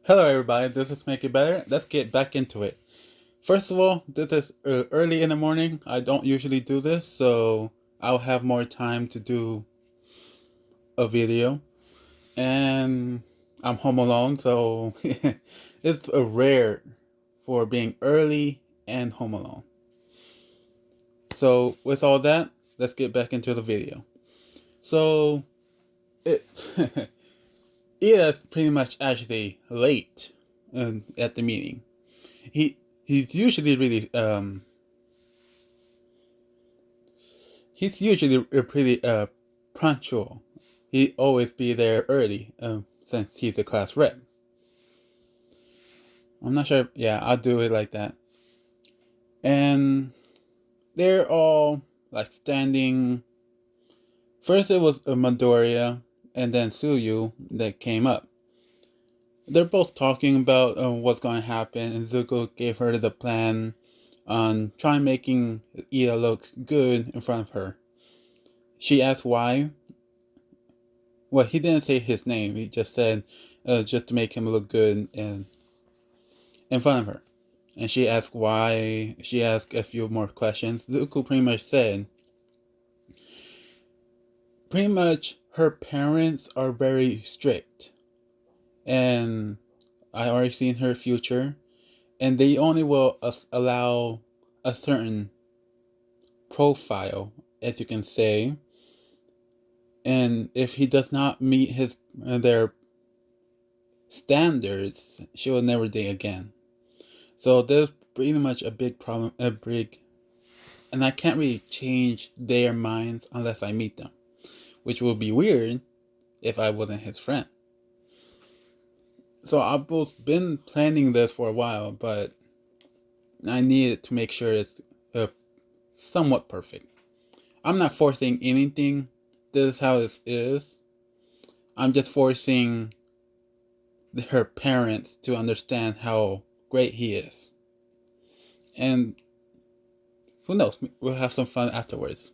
Hello, everybody. This is Make It Better. Let's get back into it. First of all, this is early in the morning. I don't usually do this, so I'll have more time to do a video. And I'm home alone, so it's a rare for being early and home alone. So, with all that, let's get back into the video. So, it's is pretty much actually late at the meeting. He's usually really he's usually pretty punctual. He always be there early since he's a class rep. I'm not sure. Yeah, I'll do it like that. And they're all like standing. First it was Midoriya and then Suyu that came up. They're both talking about what's going to happen, and Zuko gave her the plan on trying making Ida look good in front of her. She asked why. Well, he didn't say his name. He just said just to make him look good in front of her. And she asked why. She asked a few more questions. Zuko pretty much said, pretty much her parents are very strict. And I already seen her future. And they only will allow a certain profile, as you can say. And if he does not meet their standards, she will never date again. So there's pretty much a big problem, and I can't really change their minds unless I meet them, which would be weird if I wasn't his friend. So I've both been planning this for a while, but I needed to make sure it's somewhat perfect. I'm not forcing anything. This is how it is. I'm just forcing her parents to understand how great he is. And who knows, we'll have some fun afterwards.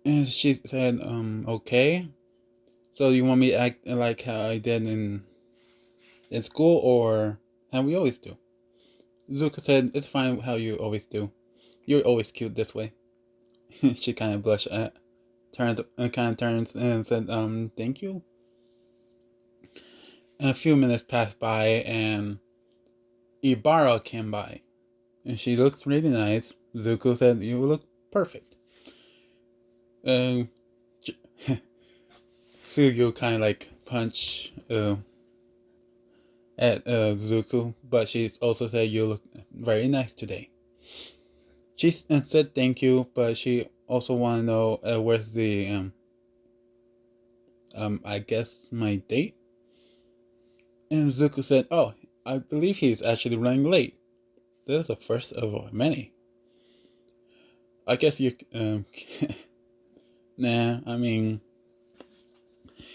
And she said, okay. So you want me to act like how I did in school, or how we always do? Zuko said, it's fine how you always do. You're always cute this way. She kind of blushed kind of turns and said, thank you. And a few minutes passed by, and Ibara came by. And she looked really nice. Zuko said, you look perfect. Um, Suyu kind of like punched at Zuko, but she also said, you look very nice today. She said thank you, but she also want to know where's the I guess my date. And Zuko said, oh, I believe he's actually running late. This is the first of many. I guess you nah, I mean,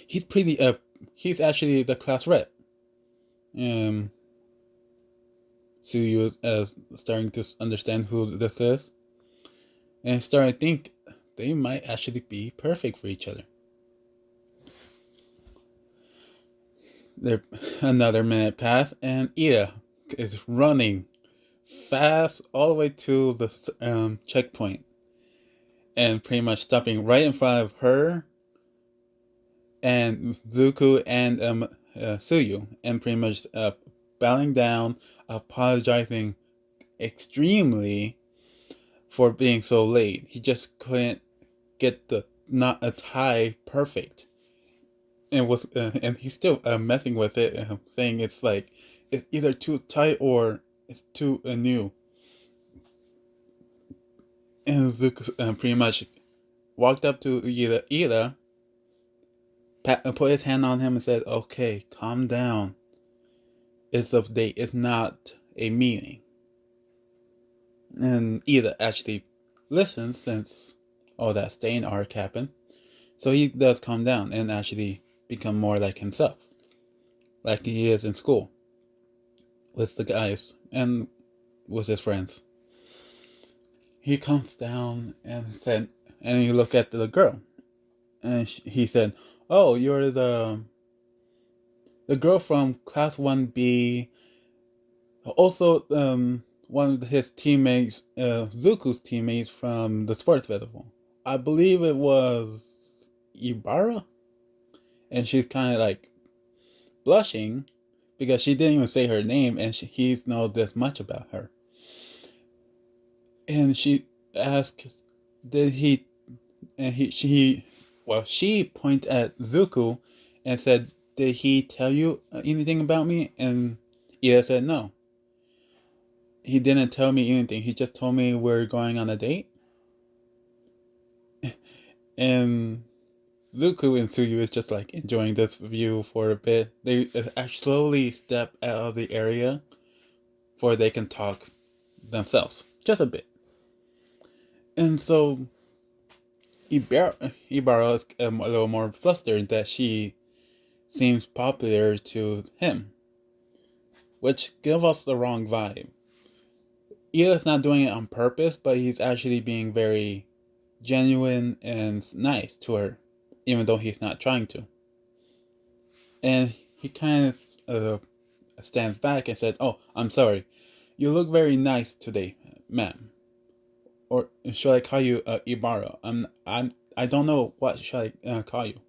he's pretty he's actually the class rep. Um Suyu is starting to understand who this is, and starting to think they might actually be perfect for each other. There, another minute passed, and Ida is running fast all the way to the checkpoint, and pretty much stopping right in front of her and Zuko and Suyu, and pretty much bowing down, apologizing extremely for being so late. He just couldn't get the not a tie perfect, and he's still messing with it, saying it's like it's either too tight or it's too new. And Zuko pretty much walked up to Ida, put his hand on him, and said, "Okay, calm down. It's a date. It's not a meeting." And Ida actually listens since all that stain arc happened. So he does calm down and actually become more like himself, like he is in school with the guys and with his friends. He comes down and said, and you look at the girl, and he said, "Oh, you're the the girl from Class 1B, also one of his teammates, Zuko's teammates from the sports festival. I believe it was Ibarra, and she's kind of like blushing because she didn't even say her name, and he knows this much about her. And she asked, "Did he?" And she pointed at Zuko and said, "Did he tell you anything about me?" And Ida said, "No, he didn't tell me anything. He just told me we're going on a date." And Zuko and Suyu is just like enjoying this view for a bit. They slowly step out of the area for they can talk themselves, just a bit. And so Ibarra is a little more flustered that she seems popular to him, which gives us the wrong vibe. Ida's not doing it on purpose, but he's actually being very genuine and nice to her, even though he's not trying to. And he kind of stands back and said, "Oh, I'm sorry. You look very nice today, ma'am. Or should I call you Ibarra? I don't know what should I call you."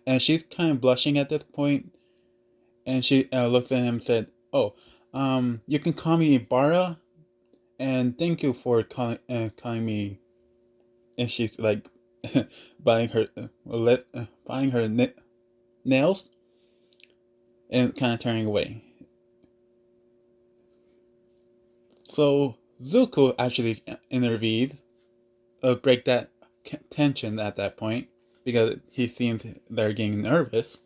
And she's kind of blushing at this point, and she looks at him and said, "Oh, you can call me Ibarra, and thank you for calling me." And she's like biting her biting her nails and kind of turning away. So Zuko actually intervenes, break that tension at that point because he seems they're getting nervous,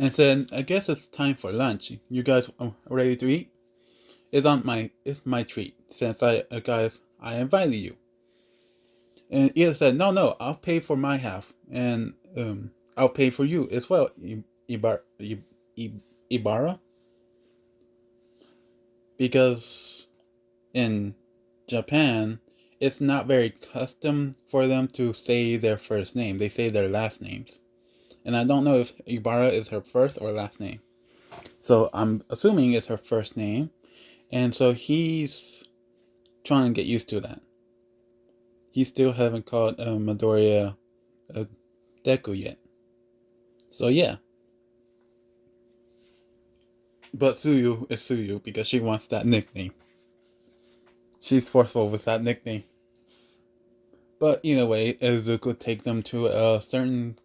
and said, "I guess it's time for lunch. You guys are ready to eat? It's my treat since I invited you." And Ida said, "No, no, I'll pay for my half, and I'll pay for you as well, Ibarra, because in Japan, it's not very custom for them to say their first name. They say their last names. And I don't know if Ibarra is her first or last name. So I'm assuming it's her first name. And so he's trying to get used to that. He still haven't called Midoriya deku yet. So yeah. But Suyu is Suyu because she wants that nickname. She's forceful with that nickname. But either way, Izuku take them to a certain,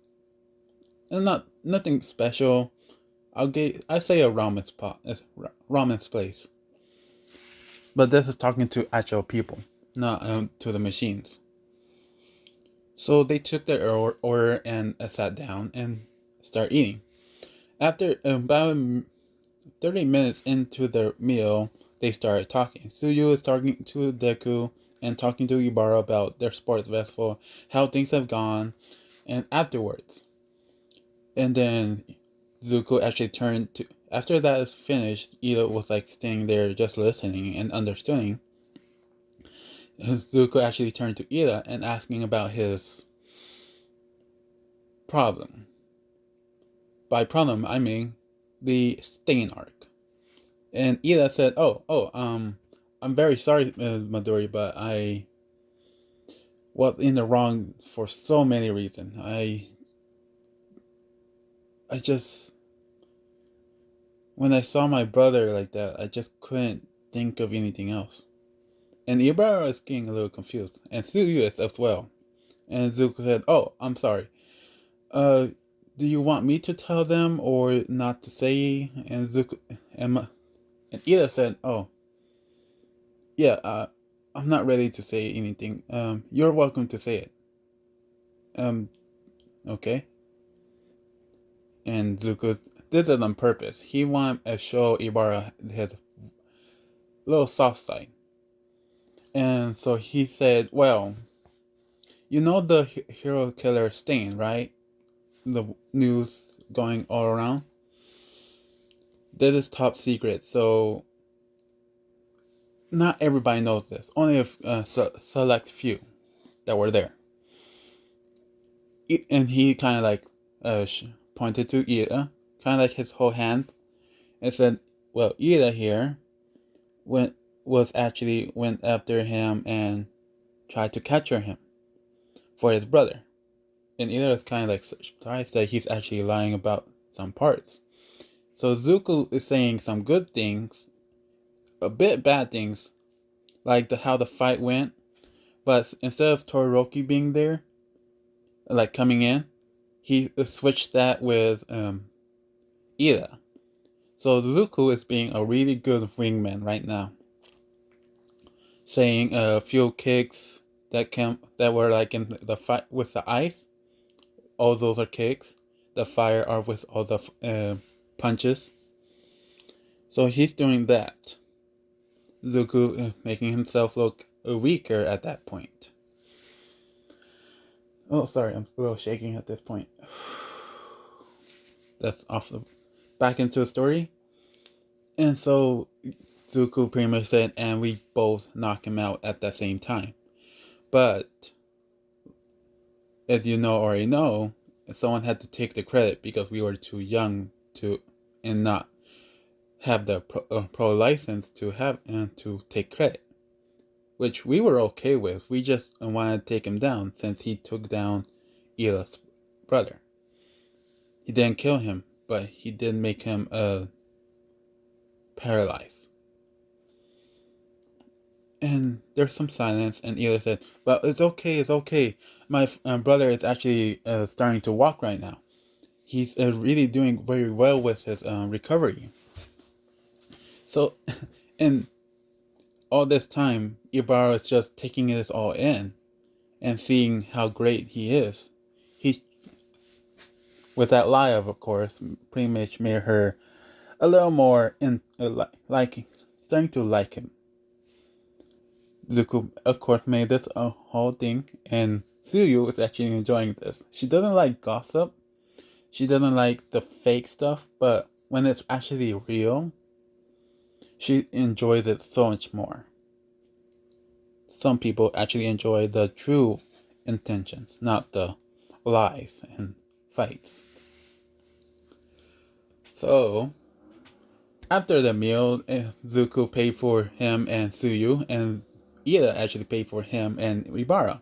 nothing special. I say a ramen spot, ramen place. But this is talking to actual people, not to the machines. So they took their order and sat down and start eating. After about 30 minutes into their meal, they started talking. Suyu is talking to Deku and talking to Ibarra about their sports festival, how things have gone, and afterwards. And then Zuko actually turned to. After that is finished, Ida was like standing there just listening and understanding. Zuko actually turned to Ida and asking about his problem. By problem, I mean the stain arc. And Ida said, I'm very sorry, Midori, but I was in the wrong for so many reasons. I just, when I saw my brother like that, I just couldn't think of anything else." And Ibarra is getting a little confused, and Suyu is as well. And Zuko said, "Oh, I'm sorry. Uh, do you want me to tell them or not to say?" And Zuko and Ida said, "Oh, yeah. I'm not ready to say anything. You're welcome to say it. Um, okay." And Zuko did it on purpose. He wanted to show Ibarra his little soft side. And so he said, "Well, you know the hero killer Stain, right? The news going all around. That is top secret, so not everybody knows this. Only a select few that were there." And he kind of like pointed to Ida, kind of like his whole hand, and said, "Well, Ida here went went after him and tried to capture him for his brother." And Ida was kind of like surprised that he's actually lying about some parts. So Zuko is saying some good things, a bit bad things, like how the fight went. But instead of Todoroki being there, like coming in, he switched that with Ida. So Zuko is being a really good wingman right now, saying a few kicks that were like in the fight with the ice. All those are kicks. The fire are with all the punches. So he's doing that. Zuko making himself look weaker at that point. Oh, sorry, I'm a little shaking at this point. That's off the back into the story. And so Zuko pretty much said, and we both knock him out at the same time. But as you already know, someone had to take the credit because we were too young to and not have the pro license to have and to take credit, which we were okay with. We just wanted to take him down since he took down Ila's brother. He didn't kill him, but he did make him paralyzed. And there's some silence, and Ila said, "Well, it's okay, it's okay. My brother is actually starting to walk right now. He's really doing very well with his recovery." So, and all this time, Ibara is just taking this all in and seeing how great he is. He, with that lie, of course, pretty much made her a little more starting to like him. Zuko, of course, made this a whole thing, and Suyu is actually enjoying this. She doesn't like gossip. She doesn't like the fake stuff, but when it's actually real, she enjoys it so much more. Some people actually enjoy the true intentions, not the lies and fights. So, after the meal, Zuko paid for him and Suyu, and Ida actually paid for him and Ibara.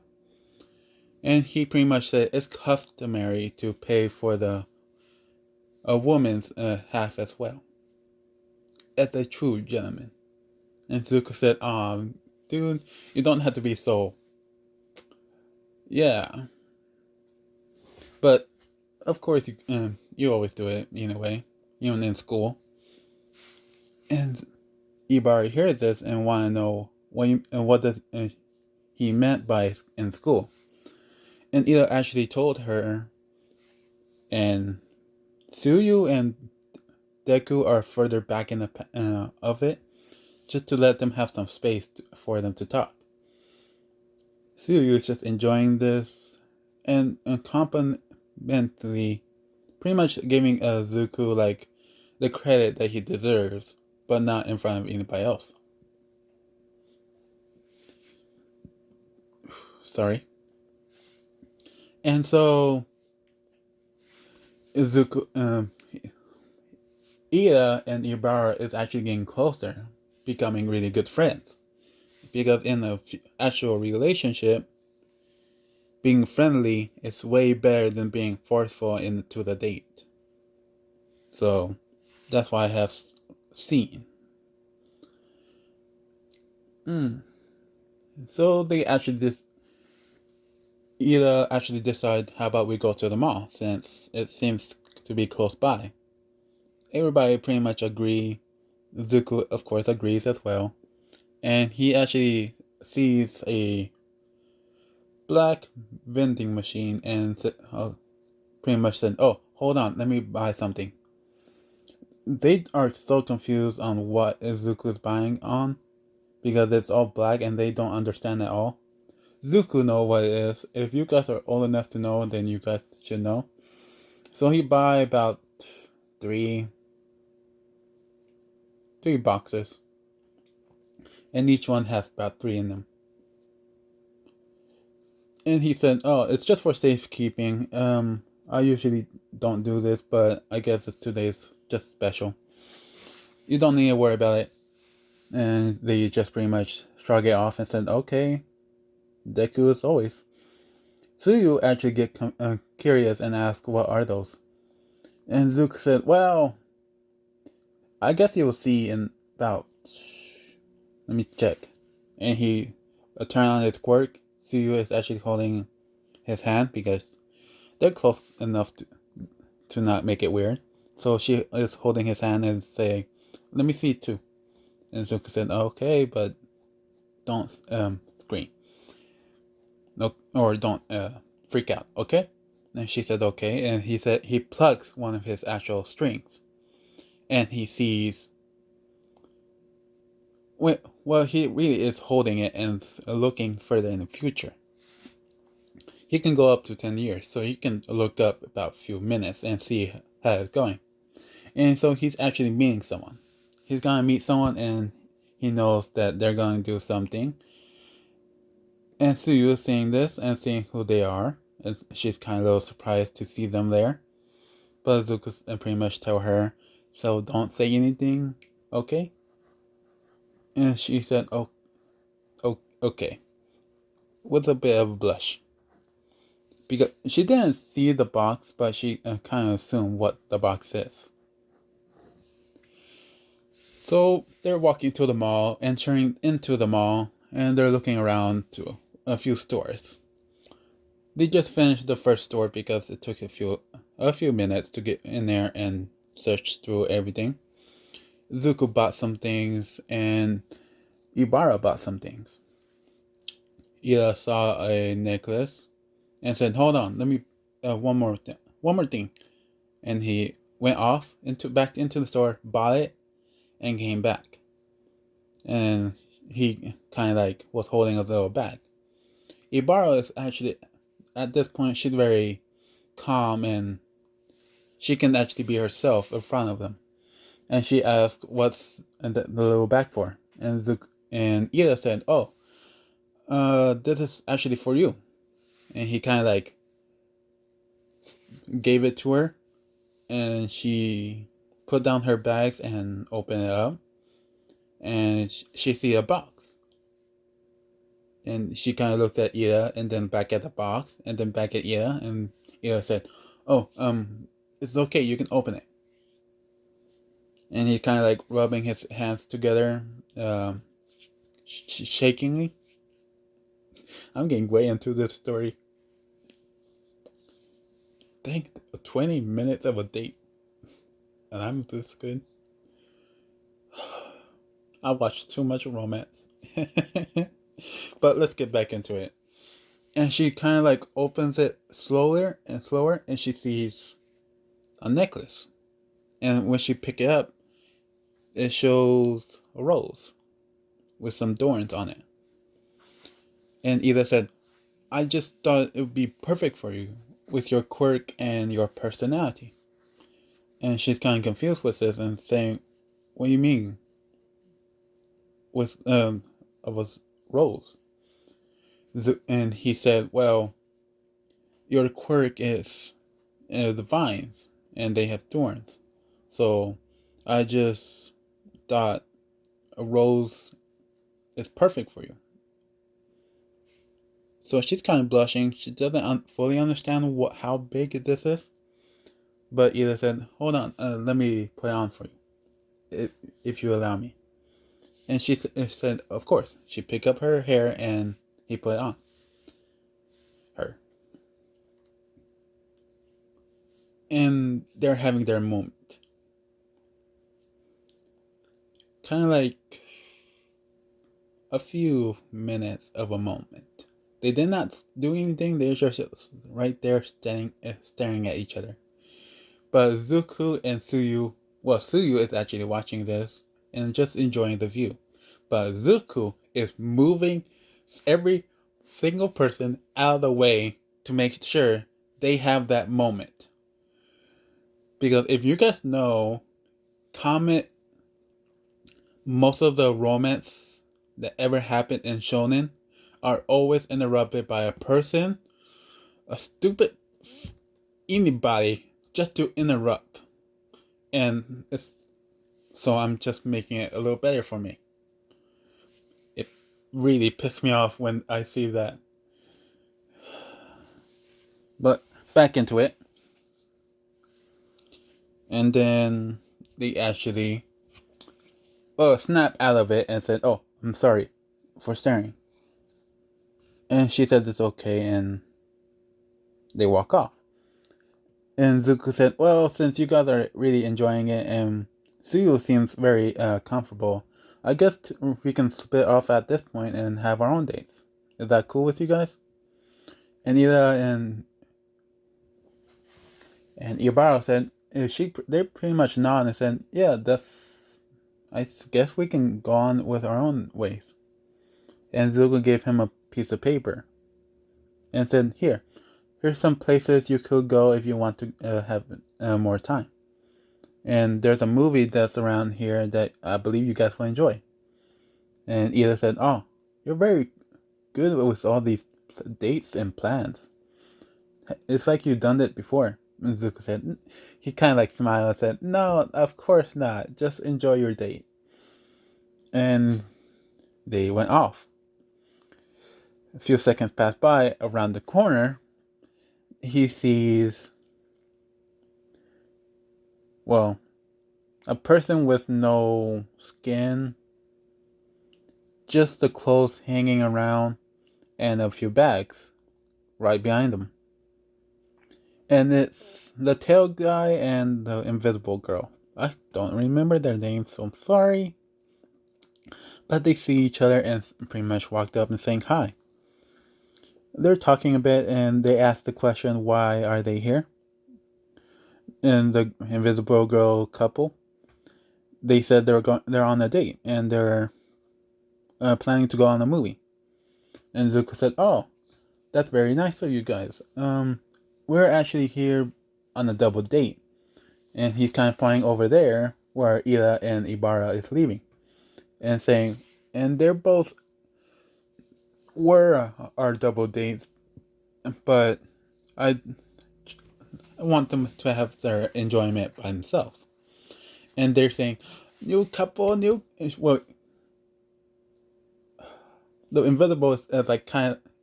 And he pretty much said it's customary to pay for a woman's half as well. As a true gentleman. And Zuko said, dude, you don't have to be so. Yeah. But, of course, you always do it in a way, even in school. And Ibari heard this and want to know what does he meant by in school. And Ida actually told her, and Suyu and Deku are further back in the of it, just to let them have some space for them to talk. Suyu is just enjoying this and complimentally, pretty much giving Zuko like the credit that he deserves, but not in front of anybody else. Sorry. And so Zuko, Ida and Ibara is actually getting closer, becoming really good friends. Because in the actual relationship, being friendly is way better than being forceful into the date. So that's why I have seen. So they actually Ida actually decide, how about we go to the mall since it seems to be close by. Everybody pretty much agree. Zuko, of course, agrees as well. And he actually sees a black vending machine and pretty much said, "Oh, hold on, let me buy something." They are so confused on what Zuko's buying on because it's all black and they don't understand at all. Zuko know what it is. If you guys are old enough to know, then you guys should know. So he buy about three boxes, and each one has about 3 in them. And he said, "Oh, it's just for safekeeping. I usually don't do this, but I guess today's just special. You don't need to worry about it. And they just pretty much shrug it off and said, okay, deku as always. Tsuyu actually get curious and ask, what are those? And Zuko said, well, I guess you will see in about... Let me check. And he turned on his quirk. Tsuyu is actually holding his hand because they're close enough to not make it weird. So she is holding his hand and say, let me see too. And Zuko said, okay, but don't scream. No, or don't freak out, okay? And she said, okay. And he said he plucks one of his actual strings. And he sees... Well, he really is holding it and looking further in the future. He can go up to 10 years, so he can look up about a few minutes and see how it's going. And so he's actually meeting someone. He's gonna meet someone and he knows that they're gonna do something. And Suyu seeing this and seeing who they are, and she's kind of a little surprised to see them there. But Zuko pretty much tell her, so don't say anything, okay? And she said, oh, okay, with a bit of a blush. Because she didn't see the box, but she kind of assumed what the box is. So they're walking to the mall, entering into the mall, and they're looking around to a few stores. They just finished the first store because it took a few minutes to get in there and search through everything. Zuko bought some things and Ibara bought some things. Ida saw a necklace and said, "Hold on, let me one more thing." And he went off back into the store, bought it, and came back. And he kind of like was holding a little bag. Ibara is actually at this point she's very calm and she can actually be herself in front of them. And she asked, "What's the little bag for?" And Ida said, "Oh, this is actually for you." And he kind of like gave it to her, and she put down her bags and opened it up, and she see a box. And she kind of looked at Ida, and then back at the box, and then back at Ida, and Ida said, "Oh, it's okay, you can open it." And he's kind of like rubbing his hands together, shakingly. I'm getting way into this story. Dang, 20 minutes of a date, and I'm this good. I watched too much romance. But let's get back into it. And she kind of like opens it slower and slower, and she sees a necklace. And when she pick it up, it shows a rose with some thorns on it. And Ida said, "I just thought it would be perfect for you with your quirk and your personality." And she's kind of confused with this and saying, "What do you mean with of a rose?" And he said, "Well, your quirk is the vines, and they have thorns. So I just thought a rose is perfect for you." So she's kind of blushing. She doesn't fully understand how big this is. But Ida said, "Hold on, let me put it on for you, if you allow me." And she said, "Of course." She picked up her hair and he put it on her. And they're having their moment. Kind of like a few minutes of a moment. They did not do anything, they were just right there staring at each other. But Zuko and Suyu, well, Suyu is actually watching this and just enjoying the view. But Zuko is moving every single person out of the way to make sure they have that moment. Because if you guys know, comment most of the romance that ever happened in shonen are always interrupted by a person, a stupid anybody just to interrupt. And so I'm just making it a little better for me. It really pissed me off when I see that. But back into it. And then they actually snap out of it and said, "Oh, I'm sorry for staring." And she said it's okay, and they walk off. And Zuko said, "Well, since you guys are really enjoying it and Suyu seems very comfortable, I guess we can split off at this point and have our own dates. Is that cool with you guys?" And Ida and Ibaro said, they pretty much nodded and said, "Yeah, I guess we can go on with our own ways." And Zuko gave him a piece of paper and said, here's some places you could go if you want to have more time. And there's a movie that's around here that I believe you guys will enjoy. And Ida said, "Oh, you're very good with all these dates and plans. It's like you've done it before." And Zuko said, he kind of like smiled and said, "No, of course not. Just enjoy your date." And they went off. A few seconds pass by. Around the corner, he sees, well, a person with no skin, just the clothes hanging around, and a few bags right behind them. And it's the tail guy and the invisible girl. I don't remember their names, so I'm sorry. But they see each other and pretty much walked up and saying hi. They're talking a bit and they ask the question, why are they here? And the invisible girl couple, they said they're on a date and they're planning to go on a movie. And Zuko said, "Oh, that's very nice of you guys. We're actually here on a double date." And he's kind of pointing over there where Ida and Ibara is leaving. And saying, and they're both were our double dates, but I want them to have their enjoyment by themselves. And they're saying, new couple, well, the invisible is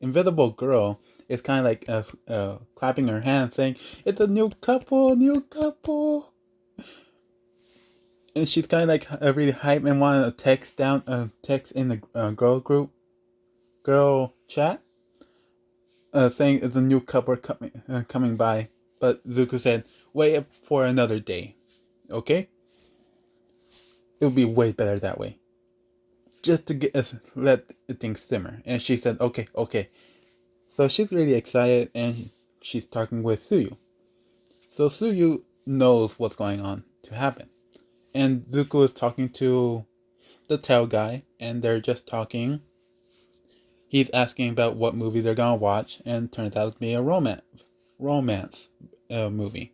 invisible girl is kind of like clapping her hands, saying, "It's a new couple, new couple." And she's kind of like really hype and wanted to text in the girl chat, saying it's a new couple coming by. But Zuko said, "Wait for another day, okay? It would be way better that way, just to let things simmer." And she said, "Okay." So she's really excited, and she's talking with Suyu. So Suyu knows what's going on to happen. And Zuko is talking to the tail guy, and they're just talking. He's asking about what movie they're gonna watch, and turns out to be a romance movie.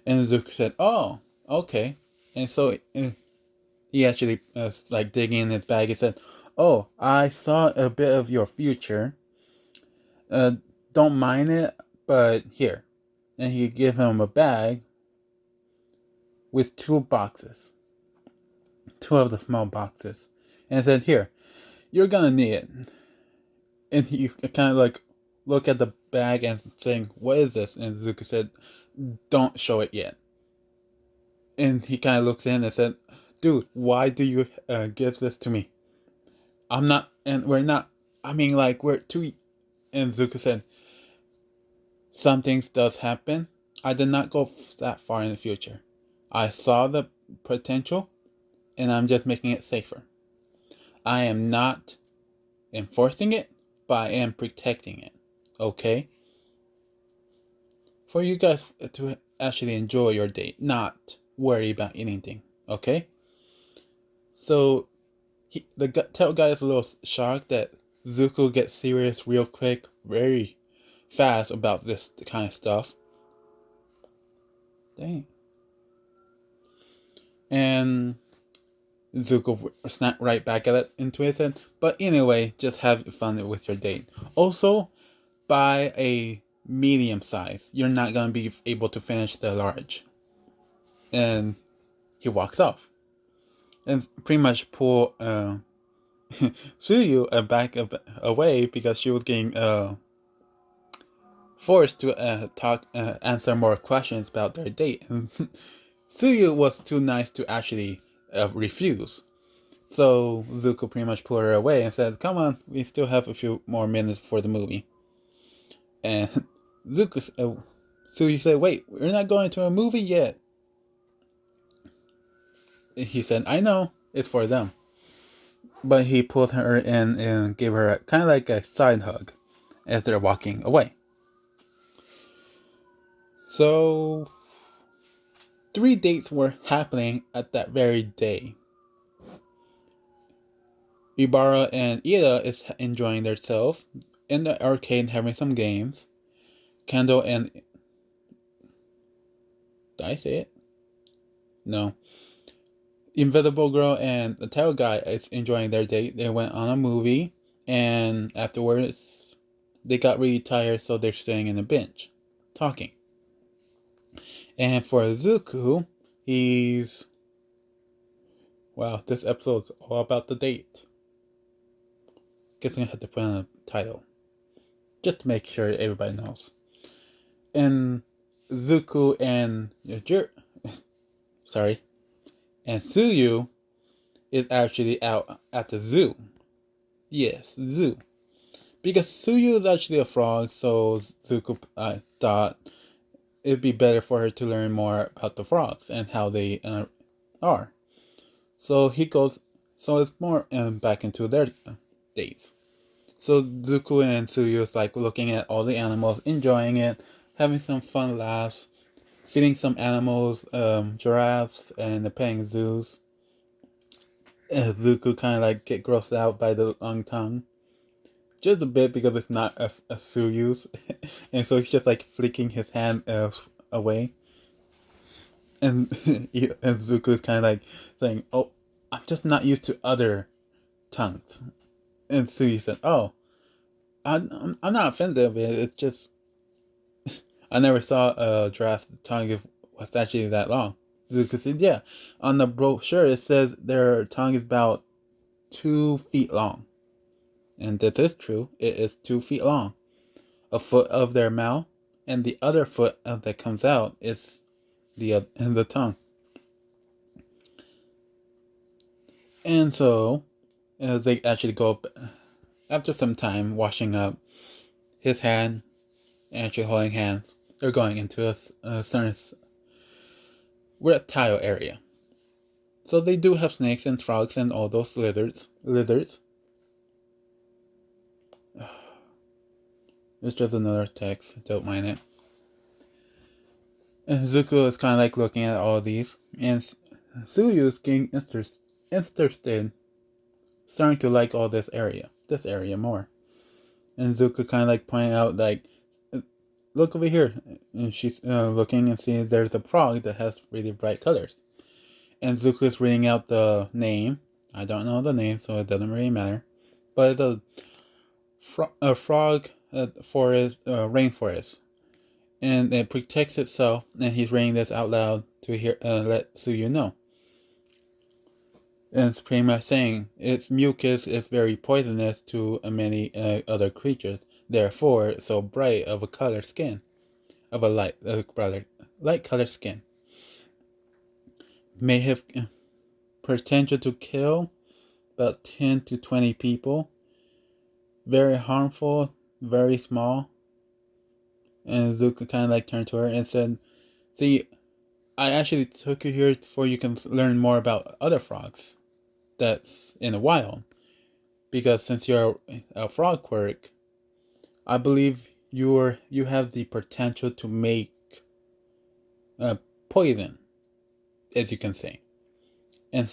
And Zuko said, "Oh, okay." And so he actually like digging in his bag and said, "Oh, I saw a bit of your future. Don't mind it, but here." And he gave him a bag with two of the small boxes, and said, "Here, you're gonna need it." And he kind of like look at the bag and saying, "What is this?" And Zuko said, "Don't show it yet." And he kind of looks in and said, "Dude, why do you give this to me? I'm not, and we're not. I mean, like we're too." And Zuko said, "Some things does happen. I did not go that far in the future. I saw the potential, and I'm just making it safer. I am not enforcing it, but I am protecting it. Okay? For you guys to actually enjoy your date, not worry about anything. Okay?" So the tail guy is a little shocked that Zuko gets serious real quick, very fast about this kind of stuff. Dang. And Zuko snapped right back at it into it and, "But anyway, just have fun with your date. Also, buy a medium size. You're not gonna be able to finish the large. And he walks off and pretty much pull Suyu back away because she was getting forced to answer more questions about their date. And Suyu was too nice to actually refuse. So Zuko pretty much pulled her away and said, "Come on, we still have a few more minutes for the movie." And Suyu said, "Wait, we're not going to a movie yet." He said, "I know, it's for them." But he pulled her in and gave her kind of like a side hug as they're walking away. So 3 dates were happening at that very day. Ibara and Ida is enjoying themselves in the arcade having some games. Kendall and... Did I say it? No. Invisible Girl and the Tail Guy is enjoying their date. They went on a movie, and afterwards they got really tired, so they're staying in a bench, talking. And for Zuko, he's... Wow, this episode's all about the date. Guess I have to put on a title, just to make sure everybody knows. And Zuko and and Suyu is actually out at the zoo. Yes, zoo. Because Suyu is actually a frog, so Zuko thought it'd be better for her to learn more about the frogs and how they are. So he goes. So it's more back into their days. So Zuko and Suyu is like looking at all the animals, enjoying it, having some fun laughs, feeding some animals, giraffes, and the petting zoos. Zuko kind of like get grossed out by the long tongue. Just a bit because it's not a Suyu's. And so he's just like flicking his hand away. And, and Zuko is kind of like saying, "Oh, I'm just not used to other tongues." And Suyu said, "Oh, I'm not offended of it. It's just I never saw a giraffe tongue if was actually that long." Zuko said, "Yeah, on the brochure it says their tongue is about 2 feet long." And that is true. It is 2 feet long. A foot of their mouth, and the other foot that comes out is the tongue. And so they actually go up after some time, washing up his hand, actually holding hands. They're going into a certain reptile area. So they do have snakes and frogs and all those lizards. It's just another text, don't mind it. And Zuko is kind of like looking at all these, and Suyu is getting interested, starting to like all this area more. And Zuko kind of like pointing out, like, "Look over here," and she's looking and seeing there's a frog that has really bright colors. And Zuko is reading out the name. I don't know the name, so it doesn't really matter. But the frog forest, rainforest, and it protects itself. And he's reading this out loud to hear, let Suyu know. And it's pretty much saying its mucus is very poisonous to many other creatures. Therefore, it's so bright of a colored skin, of a light colored skin. May have potential to kill about 10 to 20 people. Very harmful, very small. And Zuko kind of like turned to her and said, "See, I actually took you here for you can learn more about other frogs that's in the wild. Because since you're a frog quirk, I believe you have the potential to make poison, as you can say." And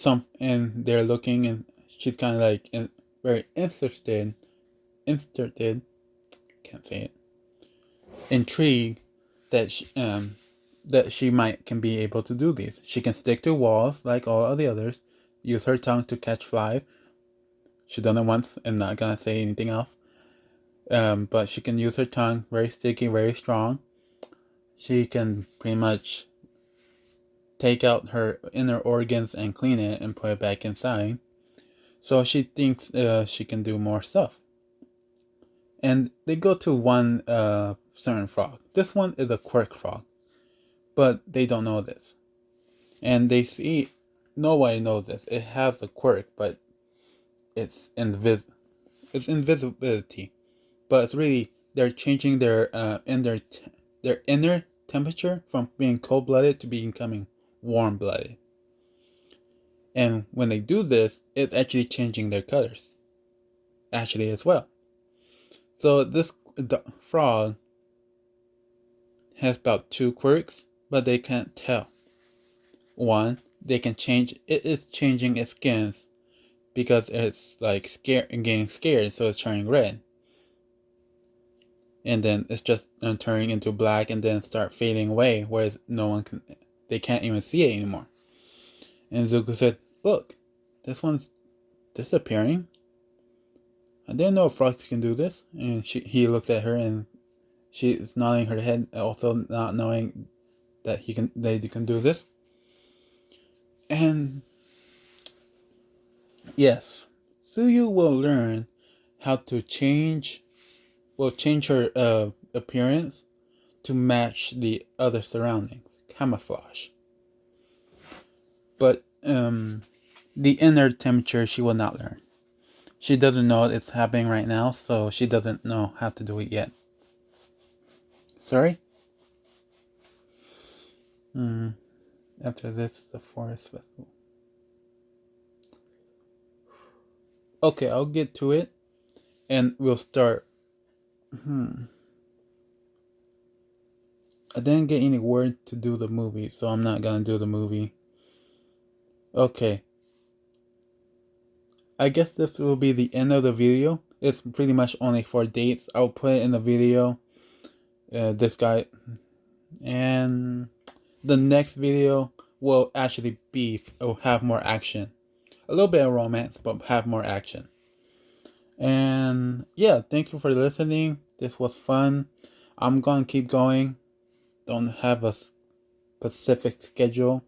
they're looking, and she's kind of like very interested, can't say it, intrigued that she can be able to do these. She can stick to walls like all of the others, use her tongue to catch flies. She done it once and not gonna say anything else. But she can use her tongue, very sticky, very strong. She can pretty much take out her inner organs and clean it and put it back inside. So she thinks she can do more stuff. And they go to one certain frog. This one is a quirk frog, but they don't know this. And they see, nobody knows this. It has a quirk, but it's invisibility. But it's really, they're changing their inner temperature from being cold-blooded to becoming warm-blooded. And when they do this, it's actually changing their colors, actually, as well. So this frog has about 2 quirks, but they can't tell. One, they can change, it is changing its skins because it's like scared and getting scared, so it's turning red. And then it's just turning into black and then start fading away, whereas they can't even see it anymore. And Zuko said, "Look, this one's disappearing. I didn't know frogs can do this." And he looks at her and she is nodding her head, also not knowing that they can do this. And yes, Suyu will learn how to change her appearance to match the other surroundings, camouflage. But the inner temperature she will not learn. She doesn't know it's happening right now, so she doesn't know how to do it yet. Sorry? After this, the forest festival. Okay, I'll get to it, and we'll start. I didn't get any word to do the movie, so I'm not gonna do the movie. Okay. I guess this will be the end of the video. It's pretty much only 4 dates. I'll put it in the video. This guy. And the next video will actually have more action. A little bit of romance, but have more action. And yeah, thank you for listening. This was fun. I'm gonna keep going. Don't have a specific schedule.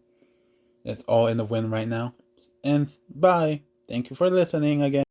It's all in the wind right now. And bye. Thank you for listening again.